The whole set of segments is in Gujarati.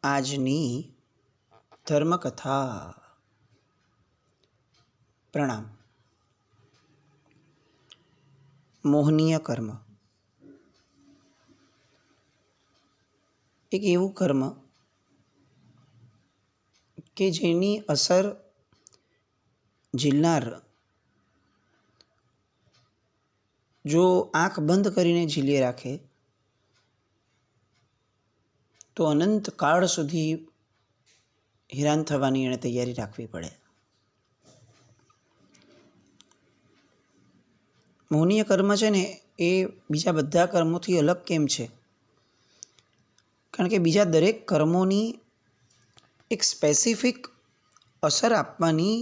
આજની ધર્મકથા. પ્રણામ. મોહનીય કર્મ એક એવું કર્મ કે જેની અસર ઝીલનાર જો આંખ બંધ કરીને ઝીલી રાખે તો અનંત કાળ સુધી હેરાન થવાની એણે તૈયારી રાખવી પડે. મોહનીય કર્મ છે ને એ બીજા બધા કર્મોથી અલગ કેમ છે? કારણ કે બીજા દરેક કર્મોની એક સ્પેસિફિક અસર આપવાની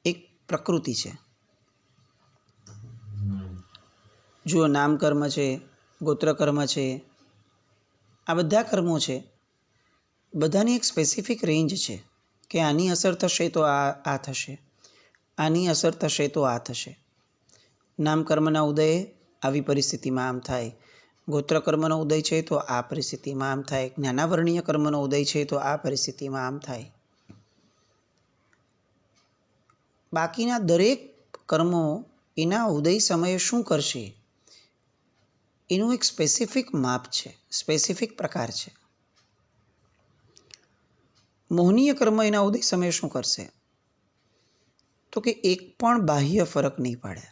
એક પ્રકૃતિ છે. જો નામકર્મ છે, ગોત્રકર્મ છે, આ બધા કર્મો છે, બધાની એક સ્પેસિફિક રેન્જ છે કે આની અસર થશે તો આ થશે, આની અસર થશે તો આ થશે. નામકર્મના ઉદયે આવી પરિસ્થિતિમાં આમ થાય, ગોત્રકર્મનો ઉદય છે તો આ પરિસ્થિતિમાં આમ થાય, જ્ઞાનાવર્ણીય કર્મનો ઉદય છે તો આ પરિસ્થિતિમાં આમ થાય. બાકીના દરેક કર્મો એના ઉદય સમયે શું કરશે એનું એક સ્પેસિફિક માપ છે, સ્પેસિફિક પ્રકાર છે. મોહનીય કર્મ એના ઉદય સમયે શું કરશે તો કે એક પણ બાહ્ય ફરક નહીં પાડે.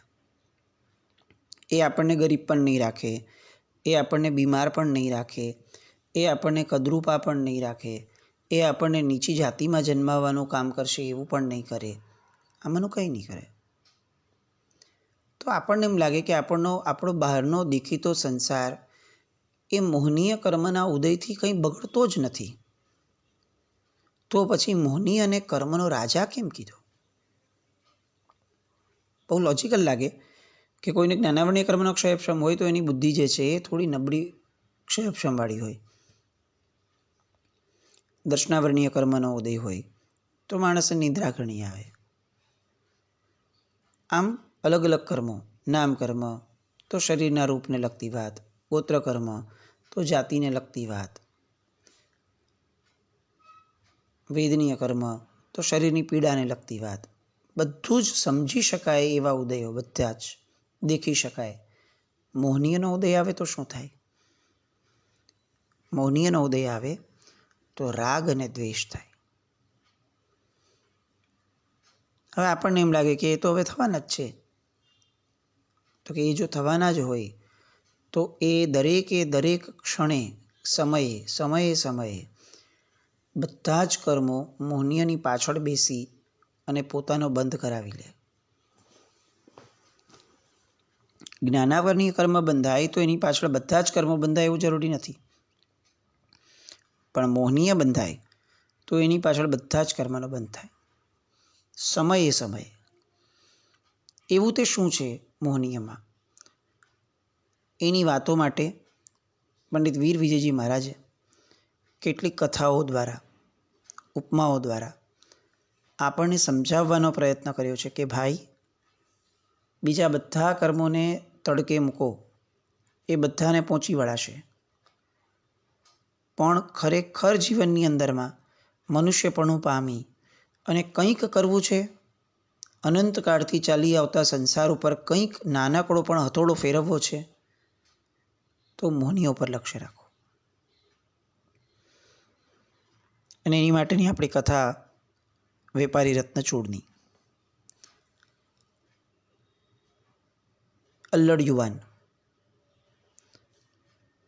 એ આપણને ગરીબ પણ નહીં રાખે, એ આપણને બીમાર પણ નહીં રાખે, એ આપણને કદરૂપા પણ નહીં રાખે, એ આપણને નીચી જાતિમાં જન્માવવાનું કામ કરશે એવું પણ નહીં કરે. આમાંનું કંઈ નહીં કરે. તો આપણને એમ લાગે કે આપણો બહારનો દેખીતો સંસાર એ મોહનીય કર્મના ઉદયથી કંઈ બગડતો જ નથી. તો પછી મોહની અને કર્મનો રાજા કેમ કીધો? બહુ લોજિકલ લાગે કે કોઈને જ્ઞાનાવર્ણીય કર્મનો ક્ષયક્ષમ હોય તો એની બુદ્ધિ જે છે એ થોડી નબળી ક્ષયક્ષમવાળી હોય. દર્શનાવર્ણીય કર્મનો ઉદય હોય તો માણસને નિદ્રા ઘણી આવે. આમ અલગ અલગ કર્મો, નામકર્મ તો શરીરના રૂપને લગતી વાત, ગોત્રકર્મ તો જાતિને લગતી વાત, વેદનીય કર્મ તો શરીરની પીડાને લગતી વાત. બધું જ સમજી શકાય એવા ઉદયો, બધા જ દેખી શકાય. મોહનીયનો ઉદય આવે તો શું થાય? મોહનીયનો ઉદય આવે તો રાગ અને દ્વેષ થાય. હવે આપણને એમ લાગે કે એ તો હવે થવાના જ છે. તો કે એ જો થવાના જ હોય તો એ દરેક ક્ષણે, સમયે બધા જ કર્મો મોહનીયની પાછળ બેસી અને પોતાનો બંધ કરાવી લે. જ્ઞાનાવર્ણીય કર્મ બંધાય તો એની પાછળ બધા જ કર્મો બંધાય એવું જરૂરી નથી. પણ મોહનીય બંધાય તો એની પાછળ બધા જ કર્મનો બંધ થાય સમયે. એવું તે શું છે મોહનીયમાં? એની વાતો માટે પંડિત વીર વિજયજી મહારાજે કેટલીક કથાઓ દ્વારા, ઉપમાઓ દ્વારા આપણને સમજાવવાનો પ્રયત્ન કર્યો છે કે ભાઈ, બીજા બધા કર્મોને તડકે મૂકો, એ બધાને પહોંચી વળાશે. પણ ખરેખર જીવનની અંદરમાં મનુષ્યપણું પામી અને કંઈક કરવું છે, અનંતકાળથી ચાલી આવતા સંસાર ઉપર કંઈક નાનકડો પણ હથોડો ફેરવવો છે, તો મોહનીય ઉપર લક્ષ્ય રાખો. અને એની માટેની આપણી કથા વેપારી રત્નચૂડની. અલ્લડ યુવાન,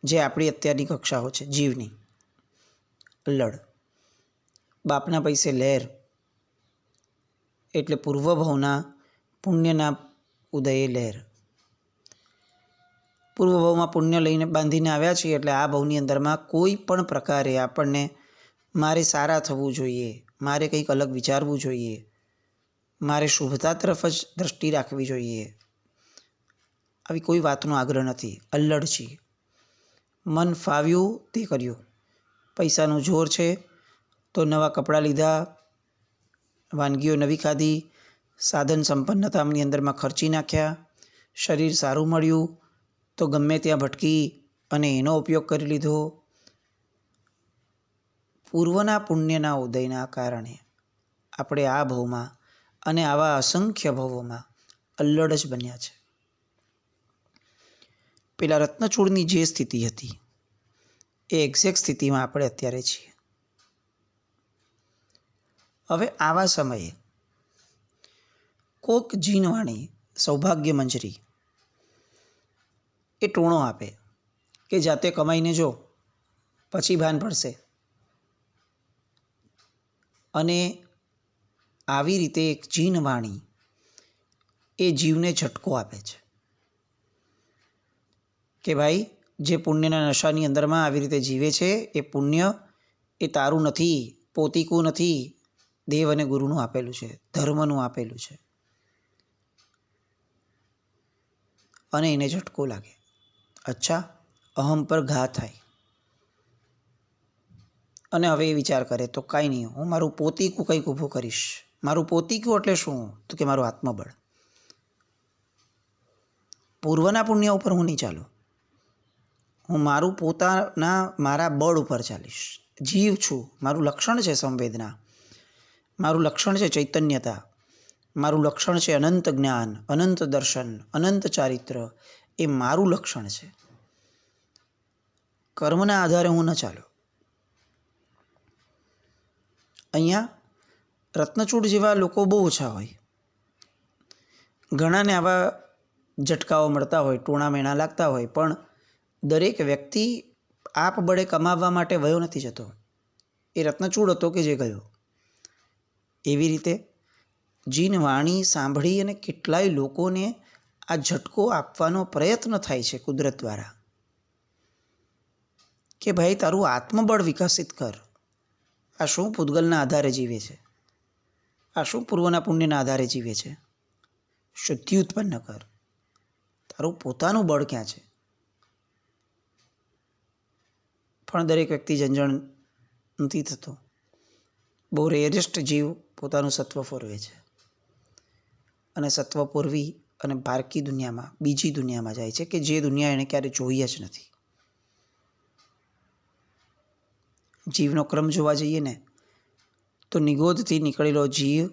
જે આપણી અત્યારની કક્ષાઓ છે જીવની, અલ્લડ, બાપના પૈસે લહેર એટલે પૂર્વભવના પુણ્યના ઉદયે લહેર. પૂર્વભાવમાં પુણ્ય લઈને બાંધીને આવ્યા છીએ એટલે આ ભાવની અંદરમાં કોઈ પણ પ્રકારે આપણને મારે સારા થવું જોઈએ, મારે કંઈક અલગ વિચારવું જોઈએ, મારે શુભતા તરફ જ દ્રષ્ટિ રાખવી જોઈએ, આવી કોઈ વાતનો આગ્રહ નથી. અલ્લડ છીએ. મન ફાવ્યું તે કર્યું. પૈસાનું જોર છે તો નવા કપડાં લીધા, વાનગીઓ નવી ખાધી, સાધન સંપન્નતાની અંદરમાં ખર્ચી નાખ્યા. શરીર સારું મળ્યું તો ગમે ત્યાં ભટકી અને એનો ઉપયોગ કરી લીધો. પૂર્વના પુણ્યના ઉદયના કારણે આપણે આ ભવમાં અને આવા અસંખ્ય ભવોમાં અલ્લડ જ બન્યા છે. પેલા રત્નચૂડની જે સ્થિતિ હતી એ એક્ઝેક્ટ સ્થિતિમાં આપણે અત્યારે છીએ. હવે આવા સમયે કોક જીનવાણી સૌભાગ્ય મંજરી એ ટોણો આપે કે જાતે કમાઈને જો, પછી ભાન પડશે. અને આવી રીતે એક જીનવાણી એ જીવને ઝટકો આપે છે કે ભાઈ, જે પુણ્યના નશાની અંદરમાં આવી રીતે જીવે છે એ પુણ્ય એ તારું નથી, પોતીકું નથી, દેવ અને ગુરુનું આપેલું છે, ધર્મનું આપેલું છે. અને એને ઝટકો લાગે. અચ્છા, અહમ પર ઘા થાય. અને હવે એ વિચાર કરે તો કાંઈ નહીં, હું મારું પોતીકું કંઈક ઊભું કરીશ. મારું પોતીકું એટલે શું? તો કે મારું આત્મબળ. પૂર્વના પુણ્ય ઉપર હું નહીં ચાલું, હું મારું મારા બળ ઉપર ચાલીશ. જીવ છું, મારું લક્ષણ છે સંવેદના, મારું લક્ષણ છે ચૈતન્યતા, મારું લક્ષણ છે અનંત જ્ઞાન, અનંત દર્શન, અનંત ચારિત્ર. એ મારું લક્ષણ છે. કર્મના આધારે હું ન ચાલું. અહીંયા રત્નચૂડ જેવા લોકો બહુ ઓછા હોય. ઘણાને આવા ઝટકાઓ મળતા હોય, ટોણા મેણા લાગતા હોય, પણ દરેક વ્યક્તિ આપબળે કમાવવા માટે વયો નથી જતો. એ રત્નચૂડ હતો કે જે ગયો. એવી રીતે જીનવાણી સાંભળી અને કેટલાય લોકોને આ ઝટકો આપવાનો પ્રયત્ન થાય છે કુદરત દ્વારા કે ભાઈ, તારું આત્મબળ વિકસિત કર. આ શું પૂતગલના આધારે જીવે છે? આ શું પૂર્વના પુણ્યના આધારે જીવે છે? શુદ્ધિ ઉત્પન્ન કર. તારું પોતાનું બળ ક્યાં છે? પણ દરેક વ્યક્તિ જંજણ નથી થતો. બહુ રેરેસ્ટ જીવ પોતાનું સત્વ ફોરવે છે અને સત્વ પૂરવી અને પારકી દુનિયામાં, બીજી દુનિયામાં જાય છે કે જે દુનિયા એણે ક્યારે જોઈ જ નથી. જીવનો ક્રમ જોવા જઈએ ને તો નિગોદથી નીકળેલો જીવ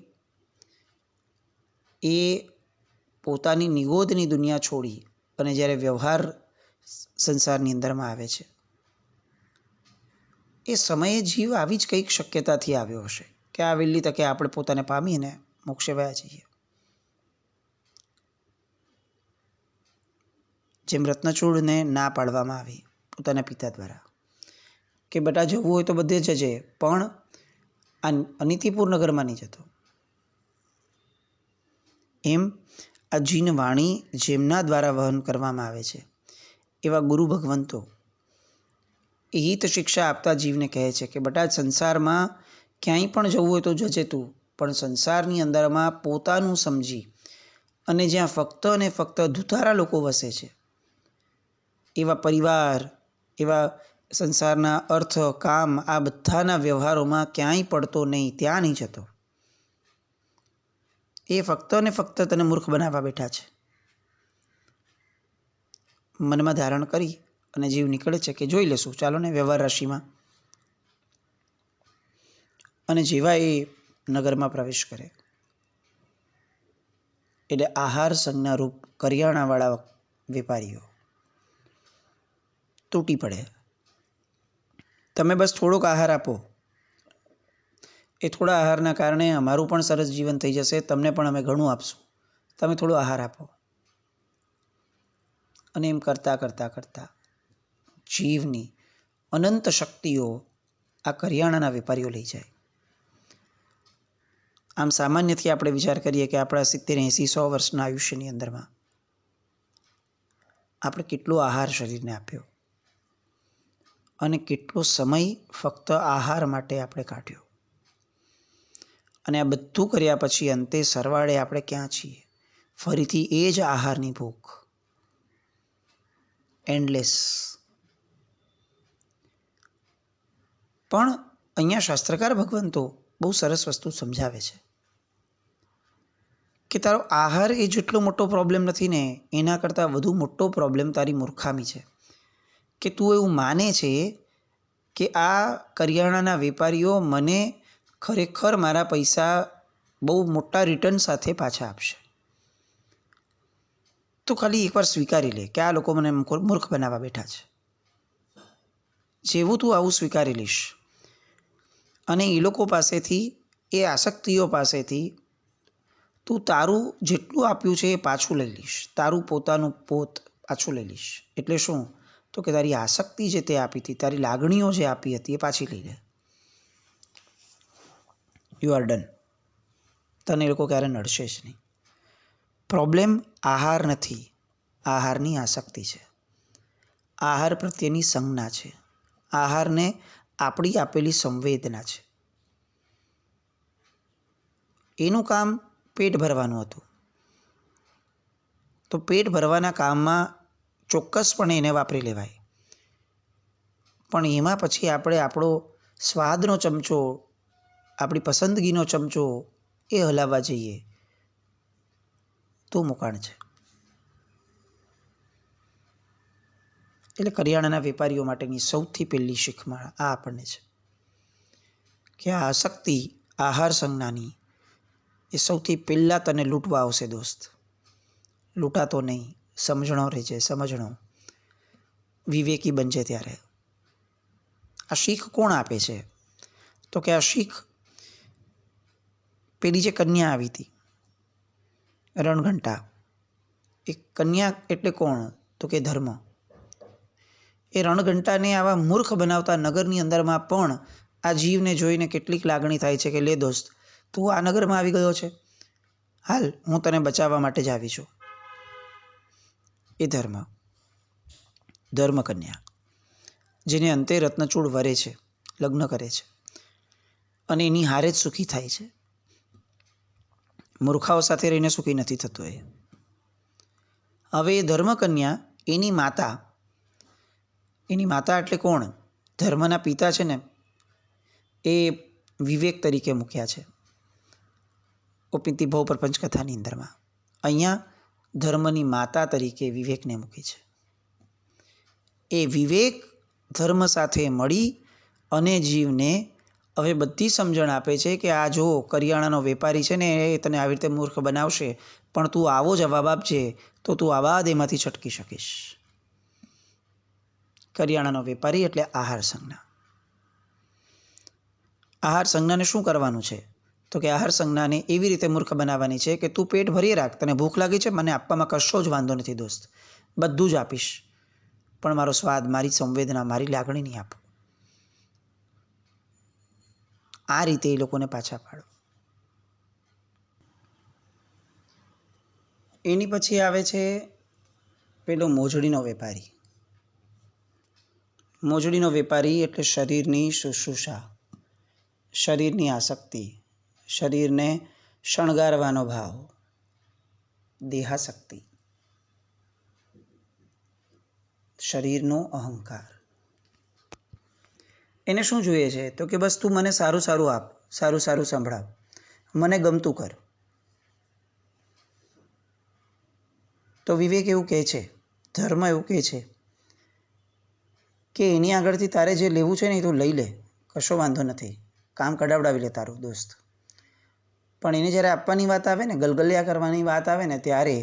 એ પોતાની નિગોદની દુનિયા છોડી અને જ્યારે વ્યવહાર સંસારની અંદરમાં આવે છે એ સમયે જીવ આવી જ કંઈક શક્યતાથી આવ્યો હશે કે આ વહેલી તકે આપણે પોતાને પામીને મોક્ષે વયા જઈએ. જેમ રત્નચૂડને ના પાડવામાં આવી પોતાના પિતા દ્વારા કે બેટા જવું હોય તો બધે જજે, પણ આ અનિતિપુર નગરમાં નહીં જતો. એમ આ જીનવાણી જેમના દ્વારા વહન કરવામાં આવે છે એવા ગુરુ ભગવંતો એ હિત શિક્ષા આપતા જીવને કહે છે કે બેટા, સંસારમાં ક્યાંય પણ જવું હોય તો જજે તું, પણ સંસારની અંદરમાં પોતાનું સમજી અને જ્યાં ફક્ત અને ફક્ત ધુતારા લોકો વસે છે એવા પરિવાર, એવા સંસારના અર્થ, કામ, આ બધાના વ્યવહારોમાં ક્યાંય પડતો નહીં, ત્યાં નહીં જતો. એ ફક્ત ને ફક્ત તને મૂર્ખ બનાવવા બેઠા છે. મનમાં ધારણ કરી અને જીવ નીકળે છે કે જોઈ લેશું, ચાલો ને વ્યવહાર રાશિમાં. અને જેવા એ નગરમાં પ્રવેશ કરે એટલે આહાર સંજ્ઞારૂપ કરિયાણાવાળા વેપારીઓ તૂટી પડે. તમે બસ થોડોક આહાર આપો, એ થોડા આહારના કારણે અમારું પણ સરસ જીવન થઈ જશે, તમને પણ અમે ઘણું આપશું, તમે થોડો આહાર આપો. અને એમ કરતાં કરતાં કરતાં જીવની અનંત શક્તિઓ આ કરિયાણાના વેપારીઓ લઈ જાય. આમ સામાન્યથી આપણે વિચાર કરીએ કે આપણા 70, 80, 100 વર્ષના આયુષ્યની અંદરમાં આપણે કેટલો આહાર શરીરને આપ્યો અને કેટલો સમય ફક્ત આહાર માટે આપણે કાઢ્યો. અને આ બધું કર્યા પછી અંતે સરવાળે આપણે ક્યાં છીએ? ફરીથી એ જ આહારની ભૂખ, એન્ડલેસ. પણ અહીંયા શાસ્ત્રકાર ભગવંતો બહુ સરસ વસ્તુ સમજાવે છે કે તારો આહાર એ જેટલો મોટો પ્રોબ્લેમ નથી ને, એના કરતાં વધુ મોટો પ્રોબ્લેમ તારી મૂર્ખામી છે. કે તું એવું માને છે કે આ કરિયાણાના વેપારીઓ મને ખરેખર મારા પૈસા બહુ મોટા રિટર્ન સાથે પાછા આપશે, તો ખાલી એકવાર સ્વીકારી લે કે આ લોકો મને મૂર્ખ બનાવવા બેઠા છે. જેવું તું આવું સ્વીકારી લઈશ અને એ લોકો પાસેથી, એ આસક્તિઓ પાસેથી તું તારું જેટલું આપ્યું છે એ પાછું લઈ લઈશ, તારું પોતાનું પોત પાછું લઈ લઈશ. એટલે શું? તો કે તારી આસક્તિ જે તે આપી હતી, તારી લાગણીઓ જે આપી હતી એ પાછી લઈ લે. You are done. તને એ લોકો ક્યારે નડશે જ નહીં. પ્રોબ્લેમ આહાર નથી, આહારની આસક્તિ છે, આહાર પ્રત્યેની સંજ્ઞા છે, આહારને આપણી આપેલી સંવેદના છે. એનું કામ પેટ ભરવાનું હતું, તો પેટ ભરવાના કામમાં ચોક્કસપણે એને વાપરી લેવાય, પણ એમાં પછી આપણે આપણો સ્વાદનો ચમચો, આપણી પસંદગીનો ચમચો એ હલાવવા જઈએ તો મુકાણ છે. એટલે કરિયાણાના વેપારીઓ માટેની સૌથી પહેલી શીખમાળ આ આપણને છે કે આ આસક્તિ આહાર સંજ્ઞાની એ સૌથી પહેલાં તને લૂંટવા આવશે દોસ્ત. લૂંટાતો નહીં, સમજણો રહેજે, સમજણો, વિવેકી બનજે. ત્યારે આ શીખ કોણ આપે છે? તો કે આ શીખ પેલી જે કન્યા આવી હતી રણઘંટા, એ કન્યા એટલે કોણ? તો કે ધર્મ. એ રણઘંટાને આવા મૂર્ખ બનાવતા નગરની અંદરમાં પણ આ જીવને જોઈને કેટલીક લાગણી થાય છે કે લે દોસ્ત, તું આ નગરમાં આવી ગયો છે, હાલ હું તને બચાવવા માટે જ આવી છું. એ ધર્મ, ધર્મકન્યા, જેને અંતે રત્નચૂડ વરે છે, લગ્ન કરે છે અને એની હારે જ સુખી થાય છે. મૂર્ખાઓ સાથે રહીને સુખી નથી થતો એ. હવે એ ધર્મકન્યા, એની માતા એટલે કોણ? ધર્મના પિતા છે ને એ વિવેક તરીકે મૂક્યા છે ઓપિતિ ભવ પ્રપંચ કથાની અંદરમાં. અહીંયા ધર્મની માતા તરીકે વિવેકને મૂકી છે. એ વિવેક ધર્મ સાથે મળી અને જીવને હવે બધી સમજણ આપે છે કે આ જો કરિયાણાનો વેપારી છે ને એ તને આવી રીતે મૂર્ખ બનાવશે, પણ તું આવો જવાબ આપજે તો તું આવા જ એમાંથી છટકી શકીશ. કરિયાણાનો વેપારી એટલે આહાર સંજ્ઞા. આહાર સંજ્ઞાને શું કરવાનું છે? તો કે આહાર સંજ્ઞાને એવી રીતે મૂર્ખ બનાવવાની છે કે તું પેટ ભરી રાખ, તને ભૂખ લાગી છે, મને આપવામાં કશો જ વાંધો નથી દોસ્ત, બધું જ આપીશ, પણ મારો સ્વાદ, મારી સંવેદના, મારી લાગણી નહીં આપો. આ રીતે એ લોકોને પાછા પાડો. એની પછી આવે છે પેલો મોજડીનો વેપારી. મોજડીનો વેપારી એટલે શરીરની શુશ્રુષા, શરીરની આસક્તિ, શરીરને શણગારવાનો ભાવ, દેહાસક્તિ, શરીરનો અહંકાર. એને શું જોઈએ છે? તો કે બસ તું મને સારું સારું આપ, સારું સારું સંભળાવ, મને ગમતું કર. તો વિવેક એવું કહે છે, ધર્મ એવું કહે છે કે એની આગળથી તારે જે લેવું છે ને એ તું લઈ લે, કશો વાંધો નથી, કામ કડાવડાવી લે તારું દોસ્ત. પણ એને જ્યારે આપવાની વાત આવે ને, ગલગલિયા કરવાની વાત આવે ને, ત્યારે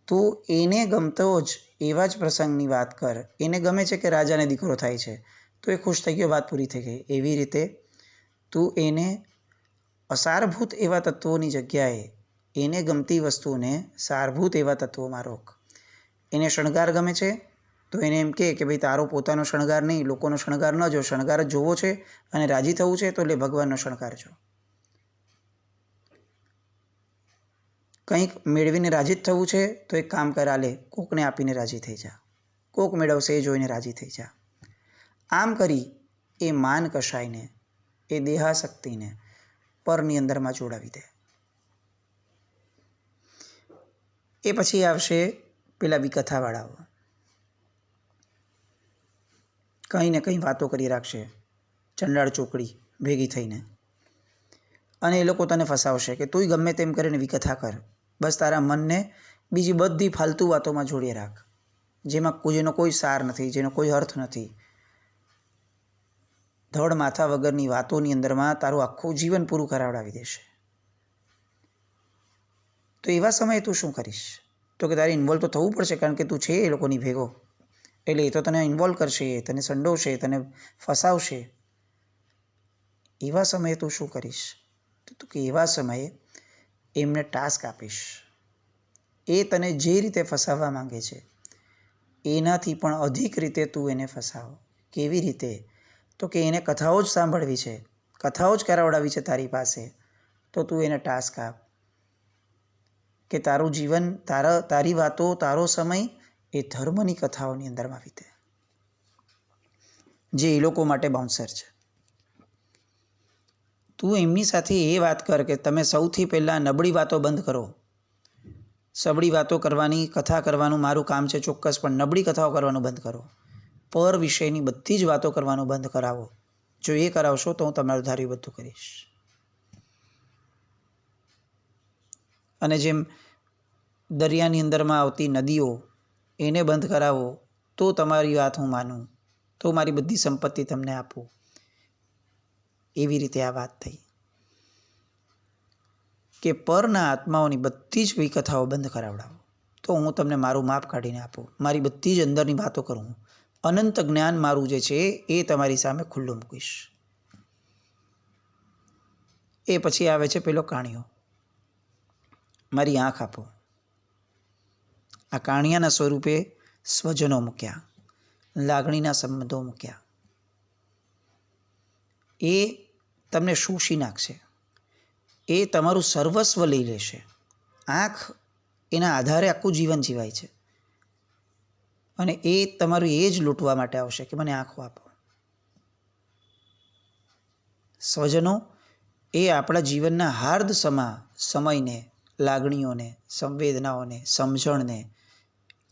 તું એને ગમતો જ એવા જ પ્રસંગની વાત કર. એને ગમે છે કે રાજાને દીકરો થાય છે, તો એ ખુશ થઈ ગયો, વાત પૂરી થઈ ગઈ. એવી રીતે તું એને અસારભૂત એવા તત્વોની જગ્યાએ એને ગમતી વસ્તુને સારભૂત એવા તત્વોમાં રોક. એને શણગાર ગમે છે તો એને એમ કે ભાઈ તારો પોતાનો શણગાર નહીં, લોકોનો શણગાર ન જો, શણગાર જ જોવો છે અને રાજી થવું છે તો લે ભગવાનનો શણગાર જો. કંઈક મેળવીને રાજી જ થવું છે તો એક કામ કર, લે કોકને આપીને રાજી થઈ જા, કોક મેળવશે એ જોઈને રાજી થઈ જા. આમ કરી એ માન કશાયને, એ દેહાશક્તિને પરની અંદરમાં જોડાવી દે. એ પછી આવશે પેલા વિકથાવાળાઓ. કંઈ ને કંઈ વાતો કરી રાખશે, ચંડાળ ચોકડી ભેગી થઈને, અને એ લોકો તને ફસાવશે કે તું ગમે તેમ કરીને વિકથા કર, બસ તારા મનને બીજી બધી ફાલતુ વાતોમાં જોડી રાખ, જેનો કોઈ સાર નથી, જેનો કોઈ અર્થ નથી. ધડ માથા વગરની વાતોની અંદરમાં તારું આખું જીવન પૂરું કરાવડાવી દેશે. તો એવા સમયે તું શું કરીશ? તો કે તારે ઇન્વોલ્વ તો થવું પડશે, કારણ કે તું છે એ લોકોની ભેગો, એટલે એ તો તને ઇન્વોલ્વ કરશે, તને સંડોવશે, તને ફસાવશે. એવા સમયે તું શું કરીશ? તો તું કે એવા સમયે એમને ટાસ્ક આપીશ. એ તને જે રીતે ફસાવવા માંગે છે એનાથી પણ અધિક રીતે તું એને ફસાવો. કેવી રીતે? તો કે એને કથાઓ જ સાંભળવી છે, કથાઓ જ કરાવડાવી છે તારી પાસે, તો તું એને ટાસ્ક આપ કે તારું જીવન, તારી વાતો, તારો સમય એ ધર્મની કથાઓની અંદરમાં વીતે, જે એ લોકો માટે બાઉન્સર છે. તું એમની સાથે એ વાત કર કે તમે સૌથી પહેલાં નબળી વાતો બંધ કરો. સબળી વાતો કરવાની, કથા કરવાનું મારું કામ છે ચોક્કસ, પણ નબળી કથાઓ કરવાનું બંધ કરો. પર વિષયની બધી જ વાતો કરવાનું બંધ કરાવો. જો એ કરાવશો તો હું તમારું ધાર્યું બધું કરીશ. અને જેમ દરિયાની અંદરમાં આવતી નદીઓ, એને બંધ કરાવો તો તમારી વાત હું માનું, તો મારી બધી સંપત્તિ તમને આપું. એવી રીતે આ વાત થઈ કે પરના આત્માઓની બધી જ વિકથાઓ બંધ કરાવડાવો તો હું તમને મારું માપ કાઢીને આપું, મારી બધી જ અંદરની વાતો કરું, અનંત જ્ઞાન મારું જે છે એ તમારી સામે ખુલ્લું મૂકીશ. એ પછી આવે છે પેલો કાણિયો, મારી આંખ આપો. આ કાણિયાના સ્વરૂપે સ્વજનો મૂક્યા, લાગણીના સંબંધો મૂક્યા. એ તમને શોષી નાખશે, એ તમારું સર્વસ્વ લઈ લેશે. આંખ એના આધારે આખું જીવન જીવાય છે, અને એ તમારું એ જ લૂંટવા માટે આવશે કે મને આંખો આપો. સ્વજનો એ આપણા જીવનના હાર્દ સમયને, લાગણીઓને, સંવેદનાઓને, સમજણને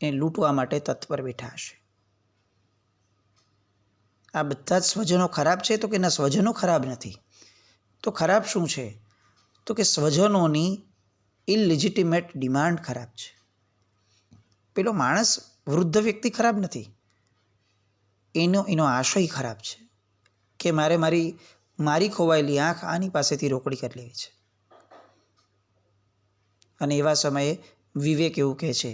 એ લૂંટવા માટે તત્પર બેઠા હશે. આ બધા જ સ્વજનો ખરાબ છે? તો કે ના, સ્વજનો ખરાબ નથી. તો ખરાબ શું છે? તો કે સ્વજનોની ઇલિજિટિમેટ ડિમાન્ડ ખરાબ છે. પેલો માણસ, વૃદ્ધ વ્યક્તિ ખરાબ નથી, એનો આશય ખરાબ છે કે મારે મારી ખોવાયેલી આંખ આની પાસેથી રોકડી કરી લેવી છે. અને એવા સમયે વિવેક એવું કહે છે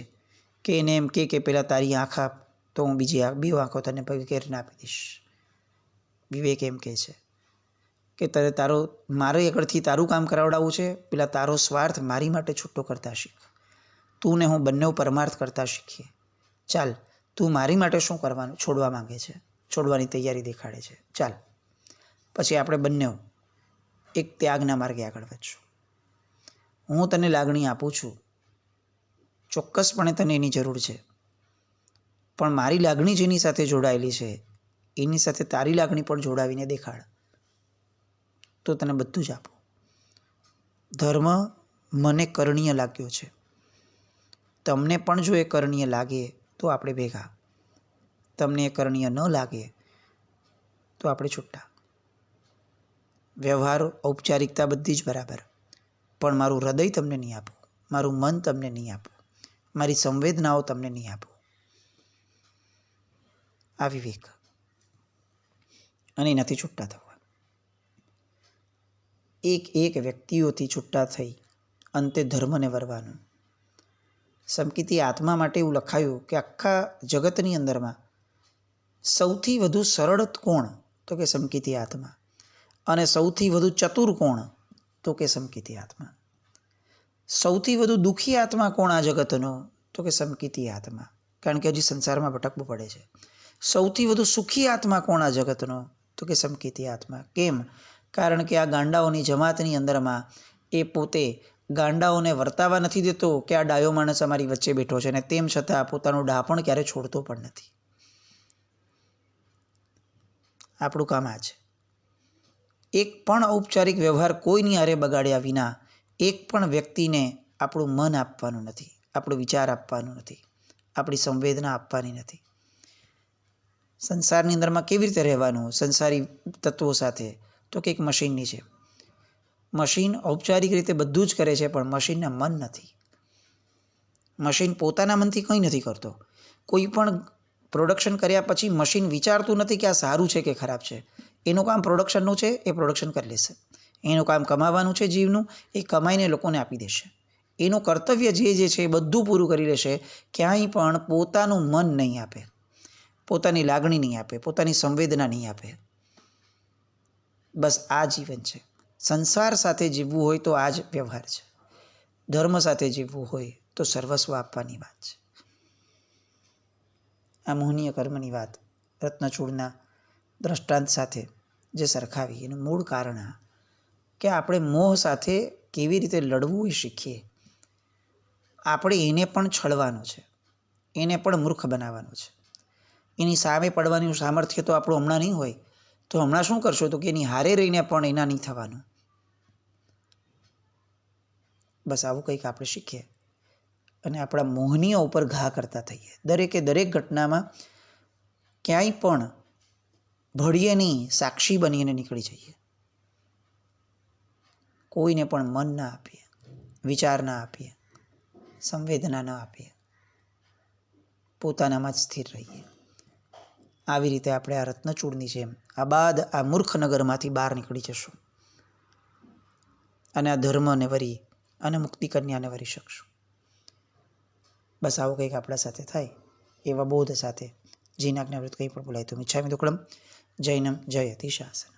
કે એને એમ કે પેલા તારી આંખ આપ તો હું બીજી બે આંખો તને કરીને આપી દઈશ. વિવેક એમ કહે છે કે તારે મારે આગળથી તારું કામ કરાવડાવવું છે, પેલા તારો સ્વાર્થ મારી માટે છૂટો કરતા શીખ. તું ને હું બંને પરમાર્થ કરતા શીખીએ. ચાલ, તું મારી માટે શું કરવાનું છોડવા માંગે છે, છોડવાની તૈયારી દેખાડે છે. ચાલ, પછી આપણે બંને એક ત્યાગના માર્ગે આગળ વધશું. હું તને લાગણી આપું છું, ચોક્કસપણે તને એની જરૂર છે, પણ મારી લાગણી જેની સાથે જોડાયેલી છે એની સાથે તારી લાગણી પણ જોડાવીને દેખાડ, તો તને બધું જ આપું. ધર્મ મને કરણીય લાગ્યો છે, તમને પણ જો એ કરણીય લાગે તો આપણે ભેગા, તમને એ કરણીય ન લાગે તો આપણે છૂટા. વ્યવહાર, ઔપચારિકતા બધી જ બરાબર, પણ મારું હૃદય તમને નહીં આપું, મારું મન તમને નહીં આપું, મારી સંવેદનાઓ તમને નહીં આપું. આ વિવેક, અને એનાથી છૂટા થવા. એક વ્યક્તિઓથી છૂટા થઈ અંતે ધર્મને વરવાનું. સમકીતી આત્મા માટે એવું લખાયું કે આખા જગતની અંદરમાં સૌથી વધુ સરળ કોણ? તો કે સમકીતી આત્મા. અને સૌથી વધુ ચતુર કોણ? તો કે સમકીતી આત્મા. સૌથી વધુ દુઃખી આત્મા કોણ આ જગતનો? તો કે સમકીતી આત્મા, કારણ કે હજી સંસારમાં ભટકવું પડે છે. સૌથી વધુ સુખી આત્મા કોણ આ જગતનો? તો કે સમકીતી આત્મા. કેમ? કારણ કે આ ગાંડાઓની જમાતની અંદરમાં એ પોતે ગાંડાઓને વર્તાવા નથી દેતો કે આ ડાયો માણસ અમારી વચ્ચે બેઠો છે, અને તેમ છતાં પોતાનું ડાપણ ક્યારે છોડતો પણ નથી. આપણું કામ આ છે. એક પણ ઔપચારિક વ્યવહાર કોઈની હારે બગાડ્યા વિના એક પણ વ્યક્તિને આપણું મન આપવાનું નથી, આપણો વિચાર આપવાનું નથી, આપણી સંવેદના આપવાની નથી. સંસારની અંદરમાં કેવી રીતે રહેવાનું સંસારી તત્વો સાથે? તો કે એક મશીનની છે. મશીન ઔપચારિક રીતે બધું જ કરે છે, પણ મશીનને મન નથી. મશીન પોતાના મનથી કંઈ નથી કરતો. કોઈ પણ પ્રોડક્શન કર્યા પછી મશીન વિચારતું નથી કે આ સારું છે કે ખરાબ છે. એનું કામ પ્રોડક્શનનું છે, એ પ્રોડક્શન કરી લેશે. એનું કામ કમાવાનું છે જીવનું, એ કમાઈને લોકોને આપી દેશે. એનું કર્તવ્ય જે છે એ બધું પૂરું કરી લેશે. ક્યાંય પણ પોતાનું મન નહીં આપે, પોતાની લાગણી નહીં આપે, પોતાની સંવેદના નહીં આપે. બસ આ જીવન છે. સંસાર સાથે જીવવું હોય તો આ જ વ્યવહાર છે. ધર્મ સાથે જીવવું હોય તો સર્વસ્વ આપવાની વાત છે. આ મોહનીય કર્મની વાત રત્નચૂડના દ્રષ્ટાંત સાથે જે સરખાવી એનું મૂળ કારણ આ કે આપણે મોહ સાથે કેવી રીતે લડવું એ શીખીએ. આપણે એને પણ છળવાનો છે, એને પણ મૂર્ખ બનાવવાનો છે. એની સામે પડવાનું સામર્થ્ય તો આપણું હમણાં નહીં હોય તો હમણાં શું કરશો? તો કે એની હારે રહીને પણ એના નહીં થવાનું. બસ આવું કંઈક આપણે શીખીએ અને આપણા મોહનીય ઉપર ઘા કરતા થઈએ. દરેકે દરેક ઘટનામાં ક્યાંય પણ ભળીએ નહીં, સાક્ષી બનીને નીકળી જઈએ. કોઈને પણ મન ના આપીએ, વિચાર ના આપીએ, સંવેદના ન આપીએ, પોતાનામાં જ સ્થિર રહીએ. આવી રીતે આપણે આ રત્નચૂડની જેમ આ મૂર્ખ નગરમાંથી બહાર નીકળી જશું અને આ ધર્મને વરી અને મુક્તિ કન્યાને વરી શકશું. બસ આવું કંઈક આપણા સાથે થાય એવા બોધ સાથે જીનાજ્ઞાવ્રત કંઈ પણ બોલાય તો મિચ્છામિ દુક્કડમ. જૈનમ જયતિ શાસન.